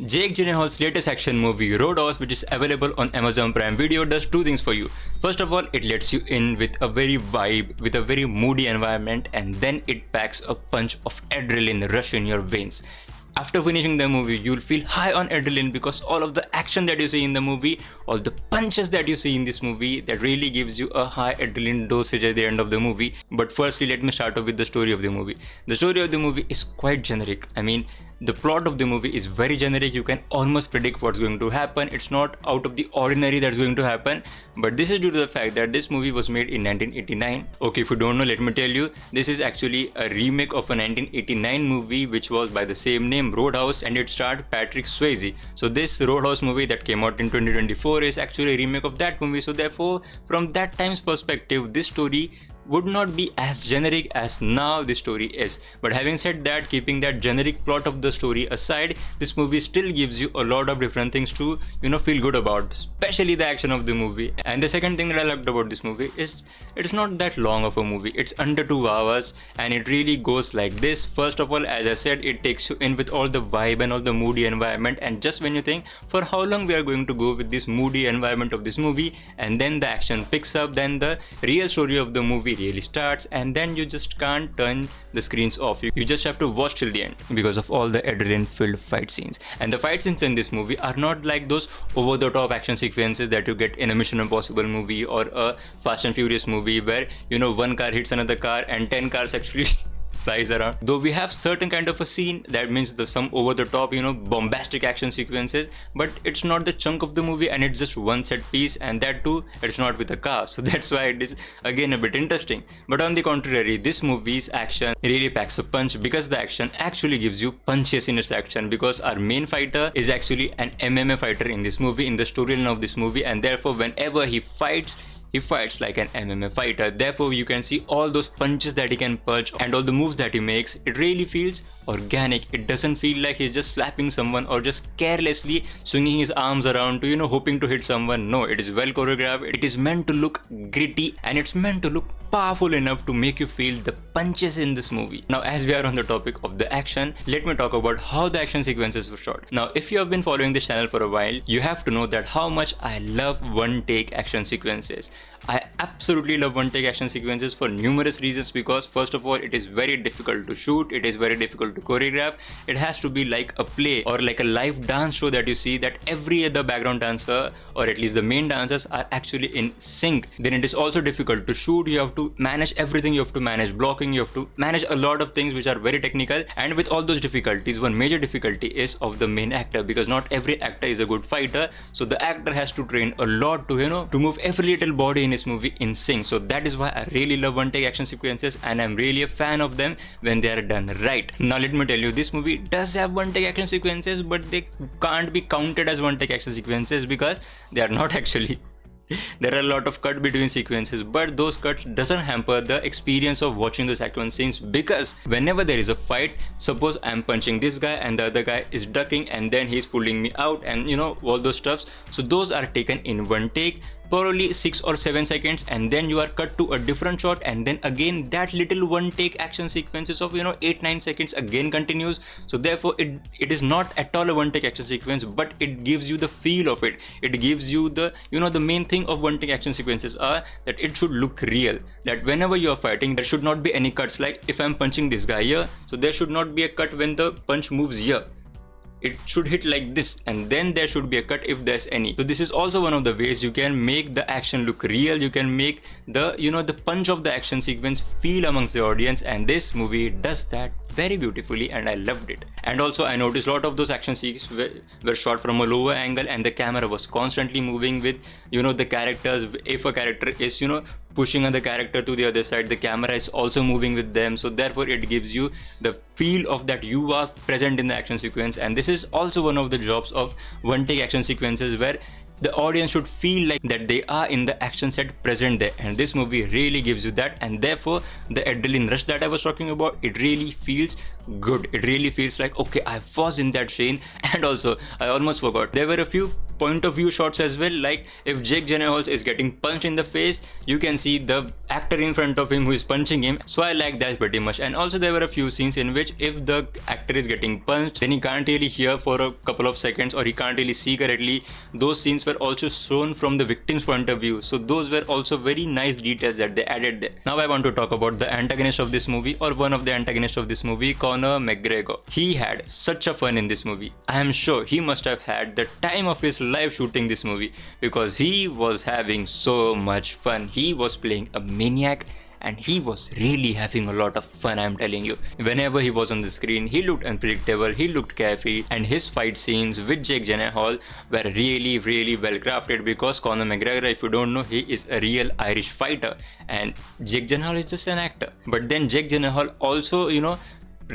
Jake Gyllenhaal's latest action movie Roadhouse, which is available on Amazon Prime Video, does two things for you. First of all, it lets you in with a very vibe, with a very moody environment, and then it packs a punch of adrenaline rush in your veins. After finishing the movie, you'll feel high on adrenaline because all of the action that you see in the movie, all the punches that you see in this movie, that really gives you a high adrenaline dosage at the end of the movie. But firstly, let me start off with the story of the movie. The story of the movie is quite generic. The plot of the movie is very generic. You can almost predict what's going to happen. It's not out of the ordinary that's going to happen, but this is due to the fact that this movie was made in 1989. Okay, if you don't know, let me tell you, this is actually a remake of a 1989 movie which was by the same name, Roadhouse, and it starred Patrick Swayze. So this Roadhouse movie that came out in 2024 is actually a remake of that movie. So therefore, from that time's perspective, this story would not be as generic as now this story is. But having said that, keeping that generic plot of the story aside, this movie still gives you a lot of different things to feel good about, especially the action of the movie. And the second thing that I liked about this movie is it's not that long of a movie. It's under 2 hours and it really goes like this. First of all, as I said, it takes you in with all the vibe and all the moody environment, and just when you think for how long we are going to go with this moody environment of this movie, and then the action picks up, then the real story of the movie really starts, and then you just can't turn the screens off. You just have to watch till the end because of all the adrenaline filled fight scenes. And the fight scenes in this movie are not like those over the top action sequences that you get in a Mission Impossible movie or a Fast and Furious movie where one car hits another car and 10 cars actually flies around. Though we have certain kind of a scene that means some over the top bombastic action sequences, but it's not the chunk of the movie, and it's just one set piece, and that too it's not with a car. So that's why it is again a bit interesting. But on the contrary, this movie's action really packs a punch because the action actually gives you punches in its action, because our main fighter is actually an MMA fighter in this movie, in the storyline of this movie, and therefore whenever he fights like an MMA fighter. Therefore, you can see all those punches that he can punch and all the moves that he makes. It really feels organic. It doesn't feel like he's just slapping someone or just carelessly swinging his arms around to, hoping to hit someone. No, it is well choreographed. It is meant to look gritty, and it's meant to look powerful enough to make you feel the punches in this movie. Now, as we are on the topic of the action, let me talk about how the action sequences were shot. Now, if you have been following this channel for a while, you have to know that how much I love one-take action sequences. I absolutely love one-take action sequences for numerous reasons, because first of all, it is very difficult to shoot, it is very difficult to choreograph. It has to be like a play or like a live dance show that you see, that every other background dancer or at least the main dancers are actually in sync. Then it is also difficult to shoot. You have to manage everything. You have to manage blocking, you have to manage a lot of things which are very technical. And with all those difficulties, one major difficulty is of the main actor, because not every actor is a good fighter. So the actor has to train a lot to move every little body in his movie in sync. So that is why I really love one-take action sequences, and I'm really a fan of them when they are done right. Now let me tell you, this movie does have one-take action sequences, but they can't be counted as one-take action sequences because they are not actually. There are a lot of cut between sequences, but those cuts doesn't hamper the experience of watching those action scenes, because whenever there is a fight, suppose I'm punching this guy and the other guy is ducking and then he's pulling me out and all those stuffs. So those are taken in one take, probably 6 or 7 seconds, and then you are cut to a different shot, and then again that little one take action sequences of 8-9 seconds again continues. So therefore it is not at all a one take action sequence, but it gives you the feel of it. It gives you the the main thing of one take action sequences are that it should look real, that whenever you are fighting there should not be any cuts. Like if I'm punching this guy here, so there should not be a cut when the punch moves here. It should hit like this, and then there should be a cut if there's any. So this is also one of the ways you can make the action look real. You can make the the punch of the action sequence feel amongst the audience, and this movie does that very beautifully, and I loved it. And also I noticed a lot of those action scenes were shot from a lower angle, and the camera was constantly moving with the characters. If a character is pushing the character to the other side, the camera is also moving with them. So therefore it gives you the feel of that you are present in the action sequence. And this is also one of the jobs of one take action sequences, where the audience should feel like that they are in the action set present there, and this movie really gives you that. And therefore the adrenaline rush that I was talking about, it really feels good. It really feels like, okay, I was in that scene. And also I almost forgot, there were a few point of view shots as well. Like if Jake Gyllenhaal is getting punched in the face, you can see the actor in front of him who is punching him. So I like that pretty much. And also there were a few scenes in which if the actor is getting punched, then he can't really hear for a couple of seconds, or he can't really see correctly. Those scenes were also shown from the victim's point of view. So those were also very nice details that they added there. Now I want to talk about the antagonist of this movie, or one of the antagonists of this movie, Conor McGregor. He had such a fun in this movie. I am sure he must have had the time of his life shooting this movie, because he was having so much fun. He was playing a maniac and he was really having a lot of fun, I'm telling you. Whenever he was on the screen, he looked unpredictable, he looked carefree, and his fight scenes with Jake Gyllenhaal were really well crafted, because Conor McGregor, if you don't know, he is a real Irish fighter and Jake Gyllenhaal is just an actor. But then Jake Gyllenhaal also,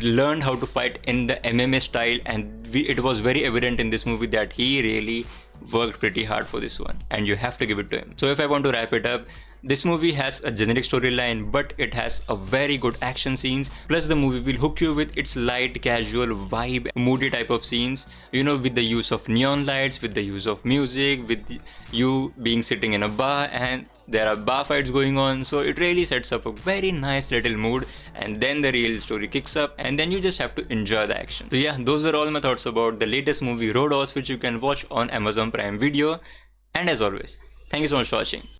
learned how to fight in the MMA style, and it was very evident in this movie that he really worked pretty hard for this one, and you have to give it to him. So if I want to wrap it up, this movie has a generic storyline, but it has a very good action scenes. Plus the movie will hook you with its light, casual vibe, moody type of scenes, with the use of neon lights, with the use of music, with you being sitting in a bar and there are bar fights going on. So it really sets up a very nice little mood, and then the real story kicks up, and then you just have to enjoy the action. So yeah, those were all my thoughts about the latest movie Roadhouse, which you can watch on Amazon Prime Video. And as always, thank you so much for watching.